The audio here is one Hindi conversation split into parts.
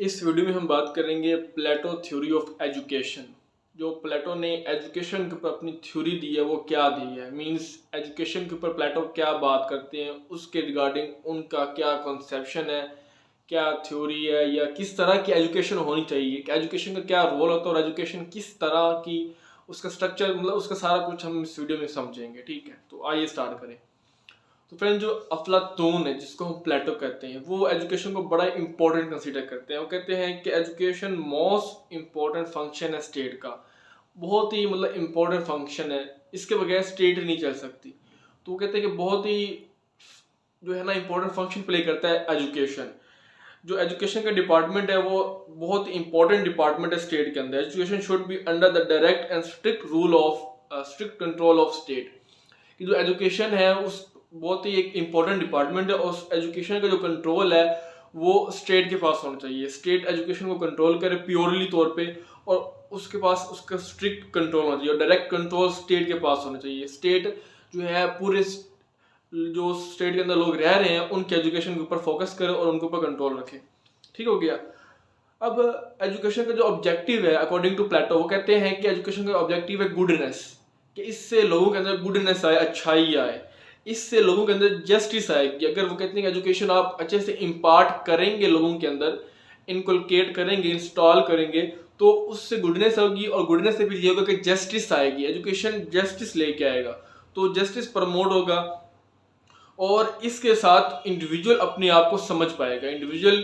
इस वीडियो में हम बात करेंगे प्लेटो थ्योरी ऑफ एजुकेशन। जो प्लेटो ने एजुकेशन के ऊपर अपनी थ्योरी दी है वो क्या दी है, मींस एजुकेशन के ऊपर प्लेटो क्या बात करते हैं, उसके रिगार्डिंग उनका क्या कॉन्सेप्शन है, क्या थ्योरी है, या किस तरह की एजुकेशन होनी चाहिए, कि एजुकेशन का क्या रोल होता है और एजुकेशन किस तरह की उसका स्ट्रक्चर, मतलब उसका सारा कुछ हम इस वीडियो में समझेंगे। ठीक है, तो आइए स्टार्ट करें। तो फ्रेंड, जो अफलातून है जिसको हम प्लेटो कहते हैं, वो एजुकेशन को बड़ा इंपॉर्टेंट कंसीडर करते हैं। वो कहते हैं कि एजुकेशन मोस्ट इंपॉर्टेंट फंक्शन है स्टेट का, बहुत ही मतलब इंपॉर्टेंट फंक्शन है, इसके बगैर स्टेट नहीं चल सकती। तो वो कहते हैं कि बहुत ही जो है ना इंपॉर्टेंट फंक्शन प्ले करता है एजुकेशन। जो एजुकेशन का डिपार्टमेंट है वो बहुत इंपॉर्टेंट डिपार्टमेंट है स्टेट के अंदर। Education should be under the direct and strict rule of strict control of state. कि जो एजुकेशन है उस बहुत ही एक इम्पोर्टेंट डिपार्टमेंट है, और उस एजुकेशन का जो कंट्रोल है वो स्टेट के पास होना चाहिए। स्टेट एजुकेशन को कंट्रोल करे प्योरली तौर पे, और उसके पास उसका स्ट्रिक्ट कंट्रोल होना चाहिए, और डायरेक्ट कंट्रोल स्टेट के पास होना चाहिए। स्टेट जो है पूरे जो स्टेट के अंदर लोग रह रहे हैं उनके एजुकेशन के ऊपर फोकस करे और उनके ऊपर कंट्रोल रखे। ठीक हो गया। अब एजुकेशन का जो ऑब्जेक्टिव है अकॉर्डिंग टू प्लेटो, वो कहते हैं कि एजुकेशन का ऑब्जेक्टिव है गुडनेस, कि इससे लोगों के अंदर गुडनेस आए, अच्छाई आए, इससे लोगों के अंदर जस्टिस आएगी। अगर वो कहते हैं कि एजुकेशन आप अच्छे से इम्पार्ट करेंगे, लोगों के अंदर इनकलकेट करेंगे, इंस्टॉल करेंगे, तो उससे गुडनेस होगी, और गुडनेस से फिर ये होगा कि जस्टिस आएगी। एजुकेशन जस्टिस लेके आएगा, तो जस्टिस प्रमोट होगा, और इसके साथ इंडिविजुअल अपने आप को समझ पाएगा। Individual,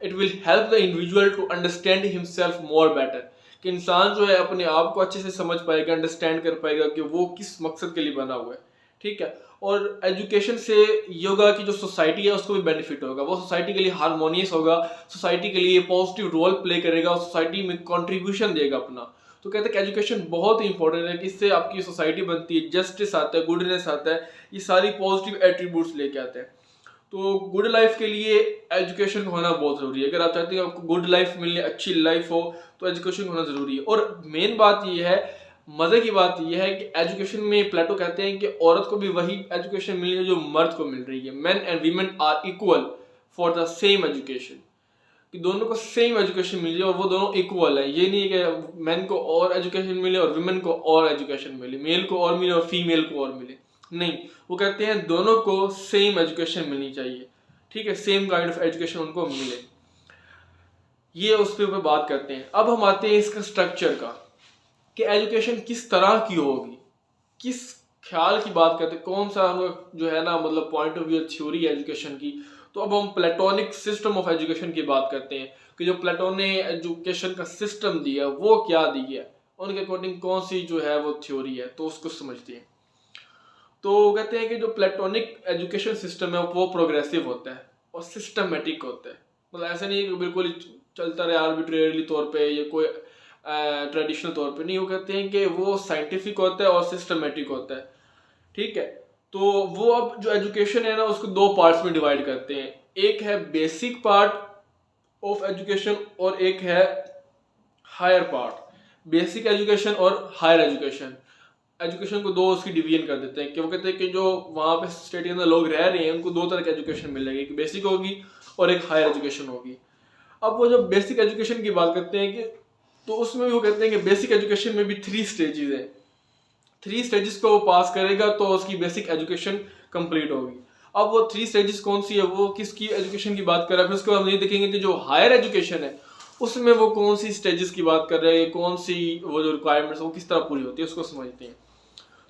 it will help the individual to understand himself more better, कि इंसान जो है अपने आप को अच्छे से समझ पाएगा, अंडरस्टैंड कर पाएगा कि वो किस मकसद के लिए बना हुआ है। ठीक है, और एजुकेशन से योगा की जो सोसाइटी है उसको भी बेनिफिट होगा, वो सोसाइटी के लिए हारमोनियस होगा, सोसाइटी के लिए पॉजिटिव रोल प्ले करेगा, और सोसाइटी में कंट्रीब्यूशन देगा अपना। तो कहते हैं कि एजुकेशन बहुत ही इंपॉर्टेंट है, कि इससे आपकी सोसाइटी बनती है, जस्टिस आता है, गुडनेस आता है, ये सारी पॉजिटिव एट्रीब्यूट्स लेके आते हैं। तो गुड लाइफ के लिए एजुकेशन होना बहुत ज़रूरी है। अगर आप चाहते हैं आपको गुड लाइफ मिलने, अच्छी लाइफ हो, तो एजुकेशन होना ज़रूरी है। और मेन बात ये है, मज़े की बात यह है कि एजुकेशन में प्लेटो कहते हैं कि औरत को भी वही एजुकेशन मिली है जो मर्द को मिल रही है। Men and women are equal for the same education, कि दोनों को सेम एजुकेशन मिल जाए और वो दोनों इक्वल है। ये नहीं है कि मैन को और एजुकेशन मिले और विमेन को और एजुकेशन मिले, मेल को और मिले और फीमेल को और मिले, नहीं। वो कहते हैं दोनों को सेम एजुकेशन मिलनी चाहिए। ठीक है, सेम काइंड ऑफ एजुकेशन उनको मिले, ये उस पर बात करते हैं। अब हम आते हैं इसका स्ट्रक्चर का, कि एजुकेशन किस तरह की होगी, किस ख्याल की बात करते हैं, कौन सा जो है ना मतलब point of view theory education की। तो अब हम प्लेटोनिक सिस्टम ऑफ एजुकेशन की बात करते हैं, कि जो प्लेटो ने एजुकेशन का सिस्टम दिया वो क्या दिया है, उनके अकॉर्डिंग कौन सी जो है वो थ्योरी है, तो उसको समझते हैं। तो कहते हैं कि जो प्लेटोनिक एजुकेशन सिस्टम है वो प्रोग्रेसिव होता है और सिस्टमेटिक होता है। मतलब ऐसा नहीं है कि बिल्कुल चलता रहे आर्बिट्रेरली तौर पे या कोई ट्रेडिशनल तौर पे, नहीं। वो कहते हैं कि वो साइंटिफिक होता है और सिस्टमेटिक होता है। ठीक है, तो वो अब जो एजुकेशन है ना उसको दो पार्ट्स में डिवाइड करते हैं। एक है बेसिक पार्ट ऑफ एजुकेशन और एक है हायर पार्ट। बेसिक एजुकेशन और हायर एजुकेशन, एजुकेशन को दो उसकी डिवीजन कर देते हैं, कि वो कहते हैं कि जो वहाँ पे स्टेट के अंदर लोग रह रहे हैं उनको दो तरह की एजुकेशन मिलेगी, एक बेसिक होगी और एक हायर एजुकेशन होगी। अब वो जब बेसिक एजुकेशन की बात करते हैं, कि तो उसमें भी वो कहते हैं कि बेसिक एजुकेशन में भी 3 स्टेजेस हैं। 3 स्टेजेस को वो पास करेगा तो उसकी बेसिक एजुकेशन कंप्लीट होगी। अब वो 3 स्टेजेस कौन सी है, वो किसकी एजुकेशन की बात कर रहा है, फिर उसके बाद हम ये देखेंगे कि जो हायर एजुकेशन है उसमें वो कौन सी स्टेजेस की बात कर रहे हैं, कौन सी वो जो रिक्वायरमेंट्स वो किस तरह पूरी होती है उसको समझते हैं।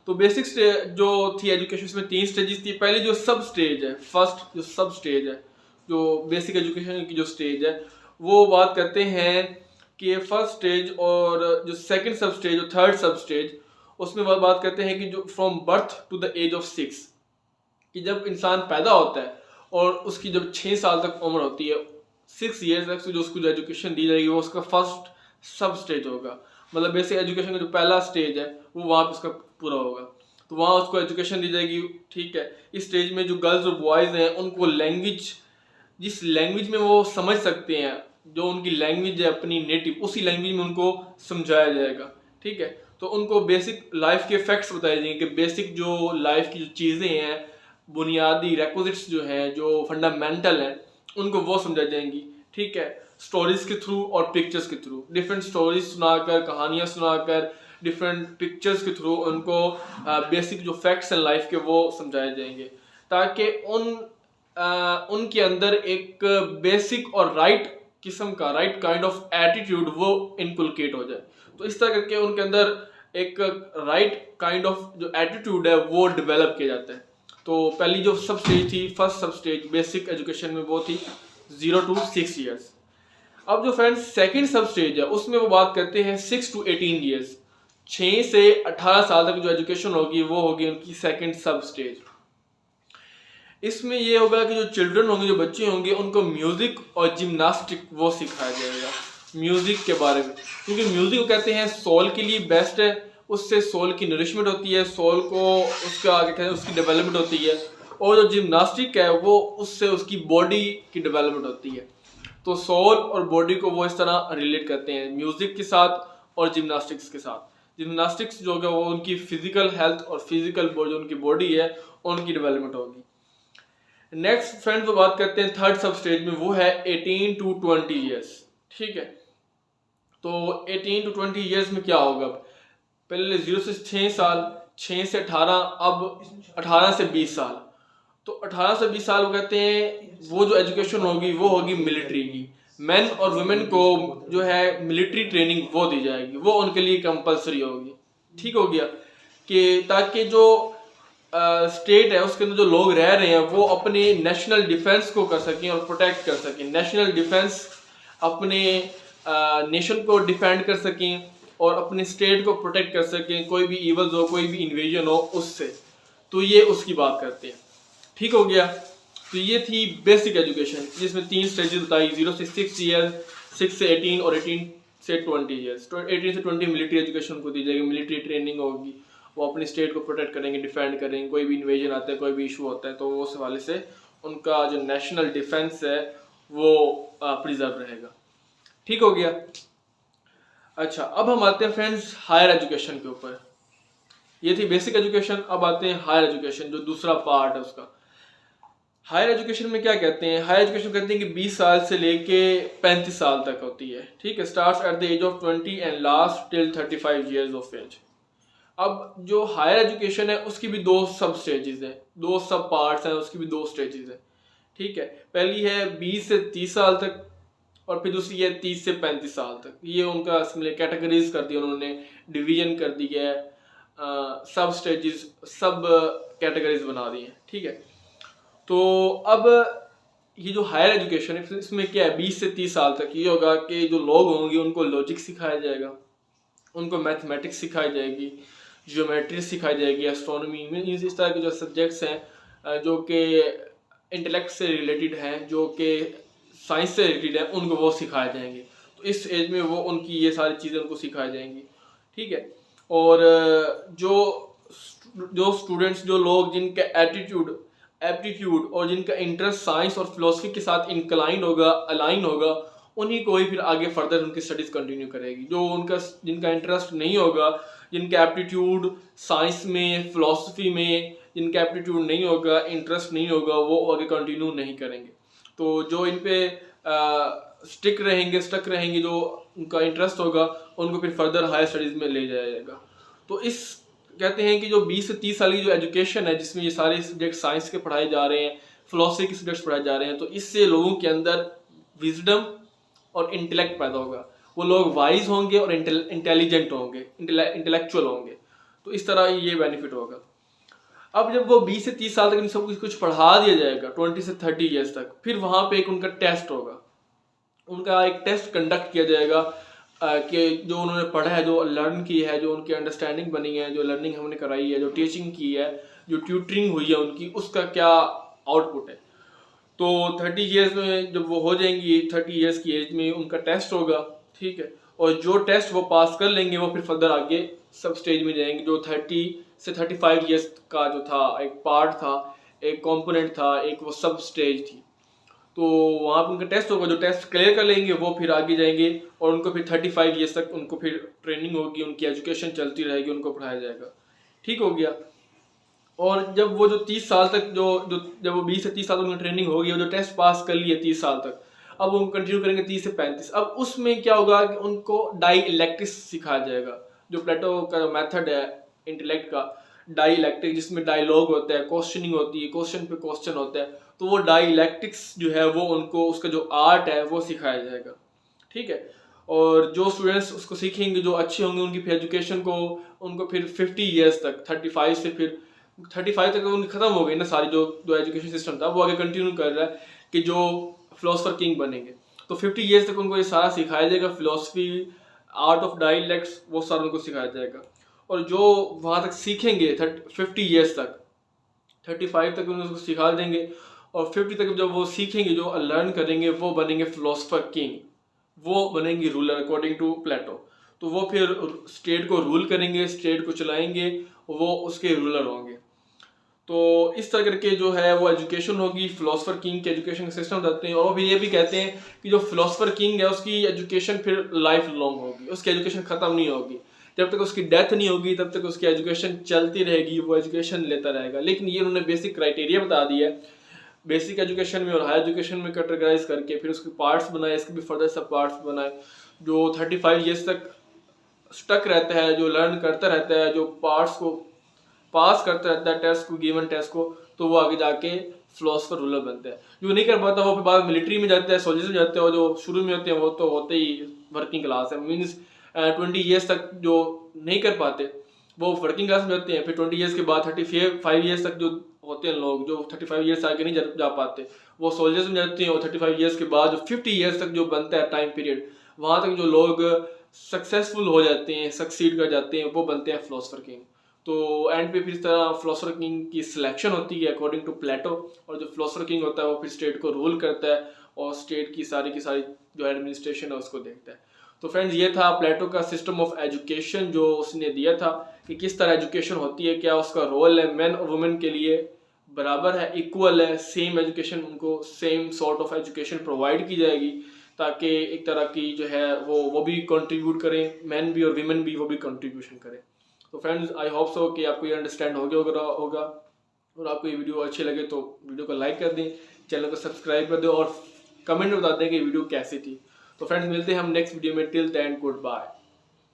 तो बेसिक जो थी एजुकेशन में 3 स्टेजेस थी। पहले जो सब स्टेज है, फर्स्ट जो सब स्टेज है, जो बेसिक एजुकेशन की जो स्टेज है, वो बात करते हैं कि फर्स्ट स्टेज और जो सेकंड सब स्टेज और थर्ड सब स्टेज, उसमें बात करते हैं कि जो from birth to the age of 6, कि जब इंसान पैदा होता है और उसकी जब 6 साल तक उम्र होती है, 6 ईयर्स तक जो उसको जो एजुकेशन दी जाएगी वो उसका फर्स्ट सब स्टेज होगा। मतलब बेसिक एजुकेशन का जो पहला स्टेज है वो वहाँ पे उसका पूरा होगा, तो वहाँ उसको एजुकेशन दी जाएगी। ठीक है, इस स्टेज में जो गर्ल्स और बॉयज़ हैं उनको लैंग्वेज, जिस लैंग्वेज में वो समझ सकते हैं, जो उनकी लैंग्वेज है अपनी नेटिव, उसी लैंग्वेज में उनको समझाया जाएगा। ठीक है, तो उनको बेसिक लाइफ के फैक्ट्स बताए जाएंगे, कि बेसिक जो लाइफ की जो चीज़ें हैं, बुनियादी रिक्विजिट्स जो हैं, जो फंडामेंटल हैं, उनको वो समझाई जाएंगी। ठीक है, स्टोरीज के थ्रू और पिक्चर्स के थ्रू, डिफरेंट स्टोरीज सुनाकर, कहानियाँ सुनाकर, डिफरेंट पिक्चर्स के थ्रू उनको बेसिक जो फैक्ट्स हैं लाइफ के वो समझाए जाएंगे, ताकि उनके अंदर एक बेसिक और राइट किस्म का, राइट काइंड ऑफ एटीट्यूड वो इनकुलकेट हो जाए। तो इस तरह करके उनके अंदर एक राइट काइंड ऑफ जो एटीट्यूड है वो डेवलप किया जाता है। तो पहली जो सब स्टेज थी, फर्स्ट सब स्टेज बेसिक एजुकेशन में, वो थी 0 to 6 ईयर्स। अब जो फ्रेंड्स सेकंड सब स्टेज है उसमें वो बात करते हैं 6 to 18 ईयर्स, 6 से 18 साल तक जो एजुकेशन होगी वो होगी उनकी सेकंड सब स्टेज। इसमें ये होगा कि जो चिल्ड्रन होंगे, जो बच्चे होंगे, उनको म्यूजिक और जिम्नास्टिक वो सिखाया जाएगा, म्यूजिक के बारे में, क्योंकि म्यूजिक को कहते हैं सोल के लिए बेस्ट है, उससे सोल की नरिशमेंट होती है, सोल को उसका आगे कहते हैं उसकी डेवलपमेंट होती है, और जो जिम्नास्टिक है वो उससे उसकी बॉडी की डेवलपमेंट होती है। तो सोल और बॉडी को वो इस तरह रिलेट करते हैं म्यूजिक के साथ और जिम्नास्टिक्स के साथ। जिम्नास्टिक्स जो है वो उनकी फिजिकल हेल्थ और फिजिकल जो उनकी बॉडी है उनकी डेवलपमेंट होगी। नेक्स्ट फ्रेंड जो बात करते हैं थर्ड सब स्टेज में, वो है 18 to 20 ईयर्स। ठीक है, तो 18 to 20 ईयर्स में क्या होगा, पहले 0 से 6 साल, 6 से 18, अब 18 से 20 साल। तो 18 से 20 साल वो कहते हैं वो जो एजुकेशन होगी वो होगी मिलिट्री की, मेन और वुमेन को जो है मिलिट्री ट्रेनिंग वो दी जाएगी, वो उनके लिए कंपलसरी होगी। ठीक हो गया, कि ताकि जो स्टेट है उसके अंदर जो लोग रह रहे हैं वो अपने नेशनल डिफेंस को कर सकें और प्रोटेक्ट कर सकें, नेशनल डिफेंस, अपने नेशन को डिफेंड कर सकें और अपने स्टेट को प्रोटेक्ट कर सकें, कोई भी इवल्स हो, कोई भी इन्वेजन हो उससे। तो ये उसकी बात करते हैं। ठीक हो गया, तो ये थी बेसिक एजुकेशन जिसमें 3 स्टेजेस बताई, 0 से 6 ईयर, 6 से 18 और 18 से 20 ईयर्स। तो 18 से 20 मिलिट्री एजुकेशन को दी जाएगी, मिलिट्री ट्रेनिंग होगी, वो अपनी स्टेट को प्रोटेक्ट करेंगे, डिफेंड करेंगे, कोई भी इन्वेजन आता है, कोई भी इशू होता है तो उस हवाले से उनका जो नेशनल डिफेंस है वो प्रिजर्व रहेगा। ठीक हो गया। अच्छा, अब हम आते हैं फ्रेंड्स हायर एजुकेशन के ऊपर। ये थी बेसिक एजुकेशन, अब आते हैं हायर एजुकेशन जो दूसरा पार्ट है उसका। हायर एजुकेशन में क्या कहते हैं, हायर एजुकेशन कहते हैं कि 20 साल से लेके 35 साल तक होती है। ठीक है, starts at the age of 20 and last till 35 years of age. अब जो हायर एजुकेशन है उसकी भी 2 सब स्टेजेस हैं, 2 सब पार्ट्स हैं, उसकी भी 2 स्टेजेस हैं। ठीक है, पहली है 20 से 30 साल तक और फिर दूसरी है 30 से 35 साल तक। ये उनका कैटेगरीज कर दिया उन्होंने, डिवीजन कर दी है, सब स्टेजेस, सब कैटेगरीज बना दी हैं। ठीक है, तो अब ये जो हायर एजुकेशन है इसमें क्या है, 20 से 30 साल तक ये होगा कि जो लोग होंगे उनको लॉजिक सिखाया जाएगा, उनको मैथमेटिक्स सिखाई जाएगी, ज्योमेट्री सिखाई जाएगी, एस्ट्रोनॉमी में, इस तरह के जो सब्जेक्ट्स हैं जो कि इंटेलेक्ट से रिलेटेड हैं, जो कि साइंस से रिलेटेड हैं, उनको वो सिखाए जाएंगे। तो इस एज में वो उनकी ये सारी चीज़ें उनको सिखाई जाएंगी। ठीक है, और जो स्टूडेंट्स, जो लोग जिनका एप्टीट्यूड और जिनका इंटरेस्ट साइंस और फिलोसफी के साथ इंक्लाइन होगा, अलाइन होगा, उन्हीं को ही फिर आगे फर्दर उनकी स्टडीज़ कंटिन्यू करेगी। जो जिनका इंटरेस्ट नहीं होगा, जिनका एप्टीट्यूड साइंस में, फिलोसफी में जिनका एप्टीट्यूड नहीं होगा, इंटरेस्ट नहीं होगा, वो आगे कंटिन्यू नहीं करेंगे। तो जो इन पे स्टक रहेंगे, जो उनका इंटरेस्ट होगा, उनको फिर फर्दर हायर स्टडीज़ में ले जाया जाएगा। तो इस कहते हैं कि जो 20 से 30 साल की जो एजुकेशन है जिसमें ये सारे सब्जेक्ट साइंस के पढ़ाए जा रहे हैं, फिलोसफी के सब्जेक्ट्स पढ़ाए जा रहे हैं, तो इससे लोगों के अंदर विजडम और इंटेलेक्ट पैदा होगा, वो लोग वाइज होंगे और इंटेलिजेंट होंगे, इंटेलेक्चुअल होंगे। तो इस तरह ये बेनिफिट होगा। अब जब वो 20 से 30 साल तक इन सब कुछ पढ़ा दिया जाएगा 20 से 30 ईयर्स तक, फिर वहाँ पे एक उनका टेस्ट होगा, उनका एक टेस्ट कंडक्ट किया जाएगा कि जो उन्होंने पढ़ा है, जो लर्न की है, जो उनकी अंडरस्टैंडिंग बनी है, जो लर्निंग हमने कराई है, जो टीचिंग की है, जो ट्यूटरिंग हुई है उनकी, उसका क्या आउटपुट है। तो 30 ईयर्स में जब वो हो जाएंगी, 30 ईयर्स की एज में उनका टेस्ट होगा। ठीक है, और जो टेस्ट वो पास कर लेंगे वो फिर फर्दर आगे सब स्टेज में जाएंगे। जो 30 से 35 ईयर्स का जो था एक पार्ट था, एक कंपोनेंट था, एक वो सब स्टेज थी। तो वहाँ पर उनका टेस्ट होगा, जो टेस्ट क्लियर कर लेंगे वो फिर आगे जाएंगे और उनको फिर 35 ईयर्स तक उनको फिर ट्रेनिंग होगी, उनकी एजुकेशन चलती रहेगी, उनको पढ़ाया जाएगा। ठीक हो गया। और जब वो जो 30 साल तक जब वो 20 से 30 साल तक उनकी ट्रेनिंग होगी और जो टेस्ट पास कर लिए 30 साल तक, अब वो कंटिन्यू करेंगे 30 से 35। अब उसमें क्या होगा कि उनको डाई इलेक्ट्रिक्स सिखाया जाएगा। जो प्लेटो का मेथड है इंटेलेक्ट का, डाई इलेक्ट्रिक, जिसमें डायलॉग होता है, क्वेश्चनिंग होती है, क्वेश्चन पे क्वेश्चन होता है, तो वो डाई इलेक्ट्रिक्स जो है वो उनको उसका जो आर्ट है वो सिखाया जाएगा। ठीक है। और जो स्टूडेंट्स उसको सीखेंगे, जो अच्छे होंगे, उनकी फिर एजुकेशन को उनको फिर 50 ईयर्स तक, 35 से फिर 35 तक उनकी खत्म हो गई ना सारी, जो जो एजुकेशन सिस्टम था वो आगे कंटिन्यू कर रहा है कि जो फिलोसफर किंग बनेंगे। तो 50 ईयर्स तक उनको ये सारा सिखाया जाएगा, फिलोसफी, आर्ट ऑफ डायलेक्ट्स, वो सारा उनको सिखाया जाएगा। और जो वहाँ तक सीखेंगे 50 ईयर्स तक, 35 तक उनको सिखा देंगे, और 50 तक जब वो सीखेंगे, जो लर्न करेंगे, वो बनेंगे फिलोसफर किंग, वो बनेंगे रूलर अकॉर्डिंग टू प्लेटो। तो वो फिर स्टेट को रूल करेंगे, स्टेट को चलाएंगे, वो उसके रूलर होंगे। तो इस तरह करके जो है वो एजुकेशन होगी, फिलोसफर किंग के एजुकेशन सिस्टम रहते हैं। और फिर ये भी कहते हैं कि जो फिलोसफर किंग है उसकी एजुकेशन फिर लाइफ लॉन्ग होगी, उसकी एजुकेशन ख़त्म नहीं होगी। जब तक उसकी डेथ नहीं होगी तब तक उसकी एजुकेशन चलती रहेगी, वो एजुकेशन लेता रहेगा। लेकिन ये उन्होंने बेसिक क्राइटेरिया बता दिया है, बेसिक एजुकेशन में और हाई एजुकेशन में कैटेगराइज करके फिर उसके पार्ट्स बनाए, इसके भी फर्दर सब पार्ट्स बनाए। जो 35 ईयर्स तक स्टक रहता है, जो लर्न करता रहता है, जो पार्ट्स को पास करता रहता है, टेस्ट को, गिवन टेस्ट को, तो वो आगे जाके फिलोसफर रूलर बनता है। जो नहीं कर पाता वो फिर बाद मिलिट्री में जाता है, सोल्जर्स में जाते हैं, और जो शुरू में होते हैं वो तो होते ही वर्किंग क्लास है। मीन्स 20 ईयर्स तक जो नहीं कर पाते वो वर्किंग क्लास में जाते हैं। फिर 20 ईयर्स के बाद 35 ईयर्स तक जो होते हैं लोग, जो 35 ईयर्स आगे नहीं जा पाते, वो सोल्जर्स में जाते हैं। और 35 ईयर्स के बाद जो 50 ईयर्स तक जो बनता है टाइम पीरियड, वहाँ तक जो लोग सक्सेसफुल हो जाते हैं, सक्सीड कर जाते हैं, वो बनते हैं फिलोसफर किंग। तो एंड पे फिर इस तरह फिलोसफर किंग की सिलेक्शन होती है अकॉर्डिंग टू प्लेटो। और जो फिलोसफर किंग होता है वो फिर स्टेट को रूल करता है और स्टेट की सारी जो एडमिनिस्ट्रेशन है उसको देखता है। तो फ्रेंड्स, ये था प्लेटो का सिस्टम ऑफ एजुकेशन जो उसने दिया था कि किस तरह एजुकेशन होती है, क्या उसका रोल है, मैन और वुमेन के लिए बराबर है, इक्वल है, सेम एजुकेशन, उनको same sort of education provide की जाएगी, ताकि एक तरह की जो है वो भी कंट्रीब्यूट करें, मैन भी और वीमेन भी, वो भी कंट्रीब्यूशन करें। तो फ्रेंड्स, आई होप सो कि आपको ये अंडरस्टैंड हो गया होगा। और आपको ये वीडियो अच्छी लगे तो वीडियो को लाइक कर दें, चैनल को सब्सक्राइब कर दें, और कमेंट में बता दें कि वीडियो कैसी थी। तो फ्रेंड्स, मिलते हैं हम नेक्स्ट वीडियो में। Till then, good bye.